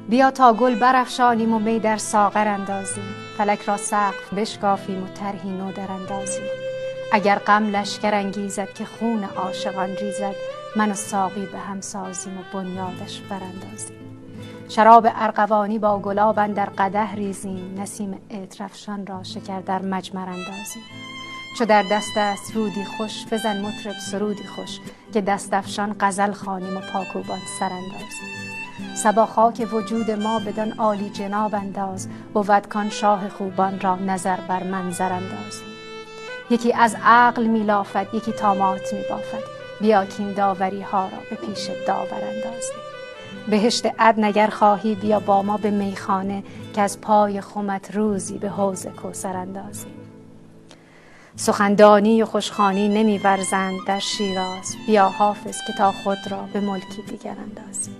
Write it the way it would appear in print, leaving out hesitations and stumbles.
بیا تا گل برافشانیم و می در ساغر اندازیم، فلک را سقف بشکافیم و طرحی نو در اندازیم. اگر غم لشکر انگیزد که خون عاشقان ریزد، من و ساقی به هم سازیم و بنیادش براندازیم. شراب ارغوانی با گلاب اندر قدح ریزیم، نسیم عطرافشان را شکر در مجمر اندازیم. چو در دست است رودی خوش، بزن مطرب سرودی خوش، که دست افشان غزل خوانیم و پاکوبان سر اندازیم. صبا خاک وجود ما بدان عالی جناب انداز، بود کان شاه خوبان را نظر بر منظر اندازیم. یکی از عقل می لافد، یکی طامات می بافد، بیا کین داوری ها را به پیش داور اندازیم. بهشت عدن اگر خواهی بیا با ما به میخانه، که از پای خمت روزی به حوض کوثر اندازیم. سخندانی و خوشخوانی نمی ورزند در شیراز، بیا حافظ که تا خود را به ملکی دیگر اندازیم.